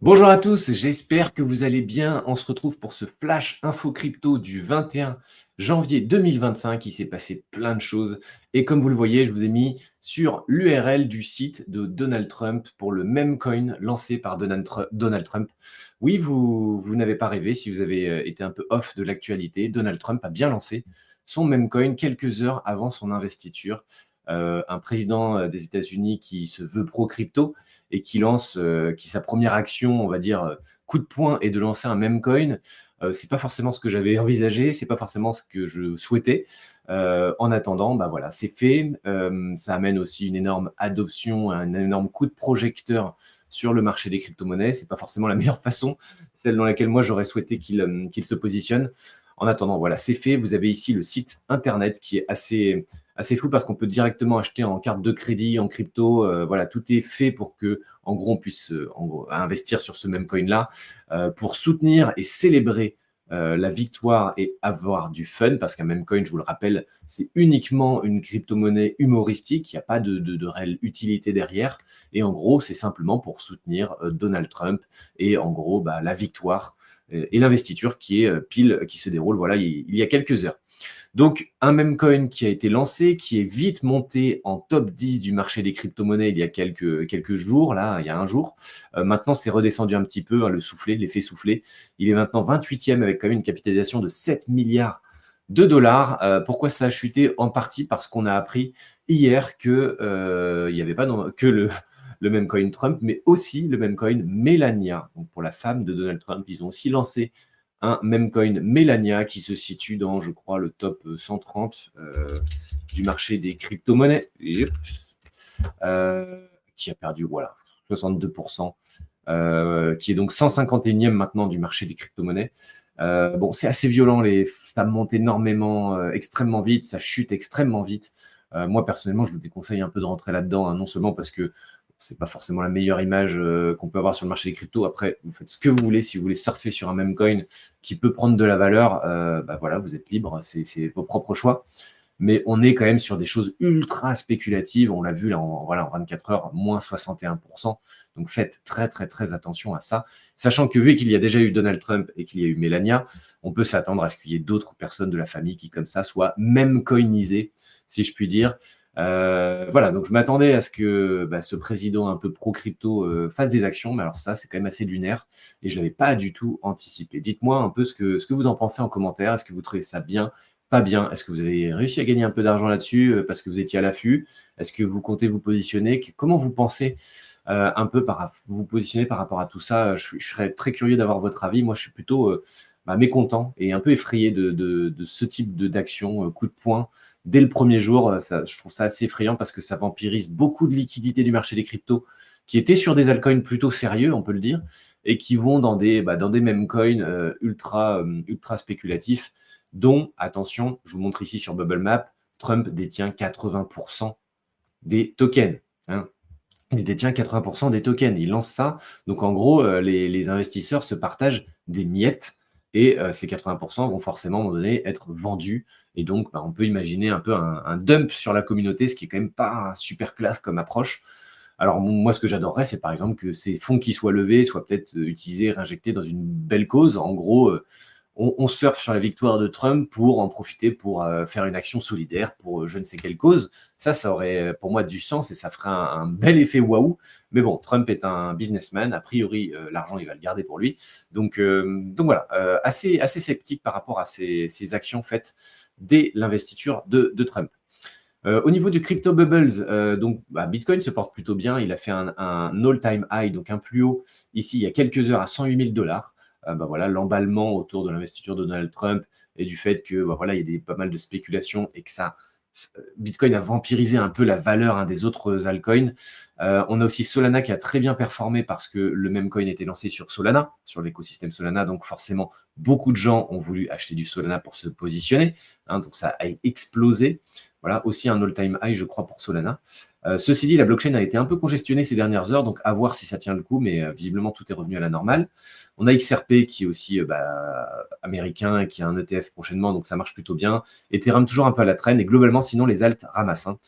Bonjour à tous, j'espère que vous allez bien. On se retrouve pour ce flash info crypto du 21 janvier 2025. Il s'est passé plein de choses. Et comme vous le voyez, je vous ai mis sur l'URL du site de Donald Trump pour le meme coin lancé par Donald Trump. Oui, vous n'avez pas rêvé si vous avez été un peu off de l'actualité. Donald Trump a bien lancé son meme coin quelques heures avant son investiture. Un président des États-Unis qui se veut pro-crypto et qui lance, qui sa première action, on va dire, coup de poing est de lancer un meme coin. C'est pas forcément ce que j'avais envisagé, c'est pas forcément ce que je souhaitais. En attendant, bah voilà, c'est fait. Ça amène aussi une énorme adoption, un énorme coup de projecteur sur le marché des crypto-monnaies. C'est pas forcément la meilleure façon, celle dans laquelle moi j'aurais souhaité qu'il se positionne. En attendant, voilà, c'est fait. Vous avez ici le site internet qui est assez fou parce qu'on peut directement acheter en carte de crédit, en crypto. Voilà, tout est fait pour que, en gros, on puisse en gros, investir sur ce même coin-là pour soutenir et célébrer la victoire et avoir du fun, parce qu'un meme coin, je vous le rappelle, c'est uniquement une crypto-monnaie humoristique, il n'y a pas de réelle utilité derrière, et en gros, c'est simplement pour soutenir Donald Trump et en gros, bah, la victoire et l'investiture qui est qui se déroule voilà, il y a quelques heures. Donc, un meme coin qui a été lancé, qui est vite monté en top 10 du marché des crypto-monnaies il y a quelques jours, là, il y a un jour. Maintenant, c'est redescendu un petit peu, hein, le soufflet, l'effet soufflé. Il est maintenant 28e avec quand même une capitalisation de 7 milliards de dollars. Pourquoi ça a chuté? En partie parce qu'on a appris hier que il n'y avait pas que le meme coin Trump, mais aussi le meme coin Melania. Donc pour la femme de Donald Trump, ils ont aussi lancé un meme coin Melania qui se situe dans, je crois, le top 130 du marché des crypto-monnaies. Qui a perdu, voilà, 62%, qui est donc 151e maintenant du marché des crypto-monnaies. Bon, c'est assez violent, ça monte énormément, extrêmement vite, ça chute extrêmement vite. Moi, personnellement, je vous déconseille un peu de rentrer là-dedans, hein, non seulement parce que c'est pas forcément la meilleure image qu'on peut avoir sur le marché des cryptos. Après, vous faites ce que vous voulez. Si vous voulez surfer sur un meme coin qui peut prendre de la valeur, bah voilà, vous êtes libre, c'est vos propres choix. Mais on est quand même sur des choses ultra spéculatives. On l'a vu là voilà, en 24 heures, moins 61%. Donc faites très très très attention à ça. Sachant que vu qu'il y a déjà eu Donald Trump et qu'il y a eu Melania, on peut s'attendre à ce qu'il y ait d'autres personnes de la famille qui comme ça soient même coinisées, si je puis dire. Voilà, donc je m'attendais à ce que bah, ce président un peu pro-crypto fasse des actions, mais alors ça, c'est quand même assez lunaire et je ne l'avais pas du tout anticipé. Dites-moi un peu ce que vous en pensez en commentaire. Est-ce que vous trouvez ça bien? Pas bien. Est-ce que vous avez réussi à gagner un peu d'argent là-dessus parce que vous étiez à l'affût? Est-ce que vous comptez vous positionner? Comment vous pensez un peu vous positionner par rapport à tout ça? Je serais très curieux d'avoir votre avis. Moi, je suis plutôt bah, mécontent et un peu effrayé de ce type d'action, coup de poing, dès le premier jour. Je trouve ça assez effrayant parce que ça vampirise beaucoup de liquidités du marché des cryptos qui étaient sur des altcoins plutôt sérieux, on peut le dire, et qui vont dans des meme coins ultra spéculatifs dont, attention, je vous montre ici sur Bubble Map, Trump détient 80% des tokens. Hein. Il détient 80% des tokens. Il lance ça. Donc, en gros, les investisseurs se partagent des miettes et ces 80% vont forcément, à un moment donné, être vendus. Et donc, bah, on peut imaginer un peu un dump sur la communauté, ce qui est quand même pas super classe comme approche. Alors, moi, ce que j'adorerais, c'est par exemple que ces fonds qui soient levés soient peut-être utilisés, réinjectés dans une belle cause. En gros, on surfe sur la victoire de Trump pour en profiter pour faire une action solidaire pour je ne sais quelle cause. Ça aurait pour moi du sens et ça ferait un bel effet waouh. Mais bon, Trump est un businessman. A priori, l'argent, il va le garder pour lui. Donc voilà, assez sceptique par rapport à ces actions faites dès l'investiture de Trump. Au niveau du crypto bubbles, donc bah, Bitcoin se porte plutôt bien. Il a fait un all-time high, donc un plus haut ici il y a quelques heures à 108 000 dollars. Bah, voilà, l'emballement autour de l'investiture de Donald Trump et du fait que bah, voilà, il y a pas mal de spéculations et que Bitcoin a vampirisé un peu la valeur des autres altcoins. On a aussi Solana qui a très bien performé parce que le même coin était lancé sur Solana, sur l'écosystème Solana. Donc forcément, beaucoup de gens ont voulu acheter du Solana pour se positionner. Hein, donc ça a explosé. Voilà, aussi un all-time high, je crois, pour Solana. Ceci dit, la blockchain a été un peu congestionnée ces dernières heures, donc à voir si ça tient le coup, mais visiblement tout est revenu à la normale. On a XRP qui est aussi américain et qui a un ETF prochainement, donc ça marche plutôt bien. Ethereum toujours un peu à la traîne, et globalement, sinon, les alts ramassent. Hein.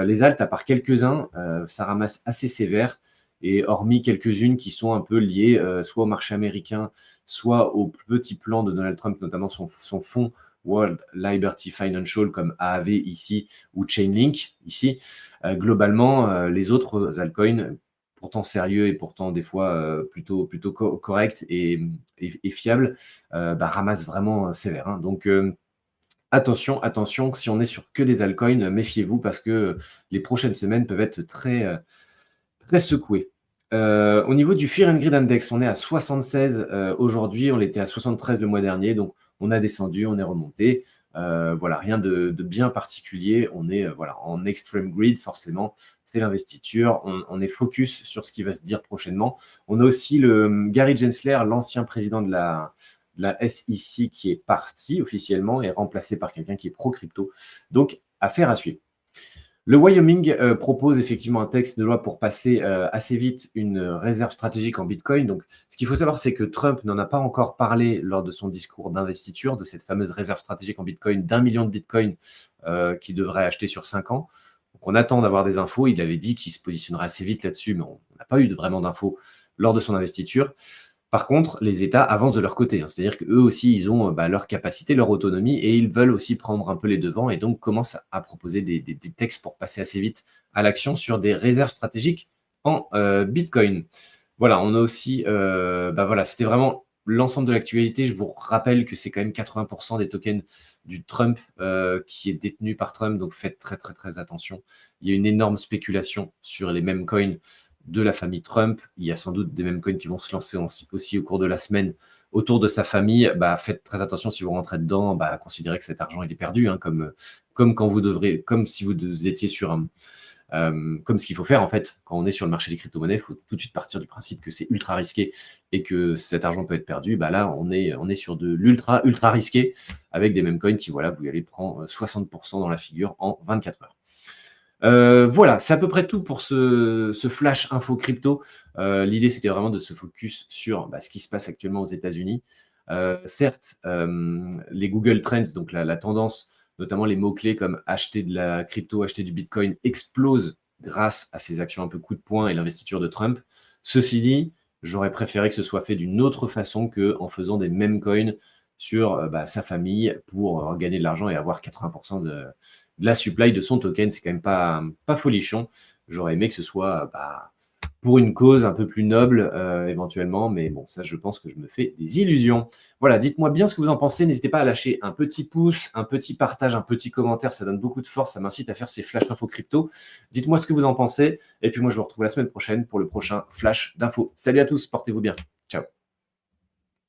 Les alts, à part quelques-uns, ça ramasse assez sévère. Et hormis quelques-unes qui sont un peu liées soit au marché américain, soit au petit plan de Donald Trump, notamment son fonds World Liberty Financial comme AAV ici ou Chainlink ici, globalement, les autres altcoins, pourtant sérieux et pourtant des fois plutôt corrects et fiables, ramassent vraiment sévère. Hein. Donc, attention, attention, si on est sur que des altcoins, méfiez-vous parce que les prochaines semaines peuvent être très secouées. Au niveau du Fear and Greed Index, on est à 76 aujourd'hui, on était à 73 le mois dernier, donc on a descendu, on est remonté. Voilà, rien de bien particulier. On est voilà, en extreme greed, forcément, c'est l'investiture. On est focus sur ce qui va se dire prochainement. On a aussi le Gary Gensler, l'ancien président de la SEC, qui est parti officiellement et remplacé par quelqu'un qui est pro-crypto. Donc, affaire à suivre. Le Wyoming propose effectivement un texte de loi pour passer assez vite une réserve stratégique en Bitcoin. Donc, ce qu'il faut savoir, c'est que Trump n'en a pas encore parlé lors de son discours d'investiture de cette fameuse réserve stratégique en Bitcoin d'1 million de Bitcoin qu'il devrait acheter sur 5 ans. Donc, on attend d'avoir des infos. Il avait dit qu'il se positionnerait assez vite là-dessus, mais on n'a pas eu vraiment d'infos lors de son investiture. Par contre, les États avancent de leur côté, hein. C'est-à-dire qu'eux aussi, ils ont leur capacité, leur autonomie, et ils veulent aussi prendre un peu les devants, et donc commencent à proposer des textes pour passer assez vite à l'action sur des réserves stratégiques en Bitcoin. Voilà, on a aussi, voilà, c'était vraiment l'ensemble de l'actualité. Je vous rappelle que c'est quand même 80% des tokens du Trump qui est détenu par Trump, donc faites très très très attention. Il y a une énorme spéculation sur les mêmes coins de la famille Trump. Il y a sans doute des mêmes coins qui vont se lancer aussi au cours de la semaine autour de sa famille. Faites très attention si vous rentrez dedans, considérez que cet argent il est perdu, hein, comme quand vous devrez, comme si vous étiez sur un comme ce qu'il faut faire en fait quand on est sur le marché des crypto-monnaies. Il faut tout de suite partir du principe que c'est ultra risqué et que cet argent peut être perdu. Là, on est sur de l'ultra risqué avec des mêmes coins qui, voilà, vous allez prendre 60% dans la figure en 24 heures. Voilà, c'est à peu près tout pour ce flash info crypto. L'idée, c'était vraiment de se focus sur ce qui se passe actuellement aux États-Unis. Certes, les Google Trends, donc la tendance, notamment les mots-clés comme acheter de la crypto, acheter du Bitcoin, explosent grâce à ces actions un peu coup de poing et l'investiture de Trump. Ceci dit, j'aurais préféré que ce soit fait d'une autre façon qu'en faisant des mêmes coins sur sa famille pour gagner de l'argent et avoir 80% de la supply de son token. C'est quand même pas folichon. J'aurais aimé que ce soit pour une cause un peu plus noble éventuellement, mais bon, ça, je pense que je me fais des illusions. Voilà, dites-moi bien ce que vous en pensez. N'hésitez pas à lâcher un petit pouce, un petit partage, un petit commentaire. Ça donne beaucoup de force, ça m'incite à faire ces flash info crypto. Dites-moi ce que vous en pensez. Et puis moi, je vous retrouve la semaine prochaine pour le prochain flash d'info. Salut à tous, portez-vous bien. Ciao.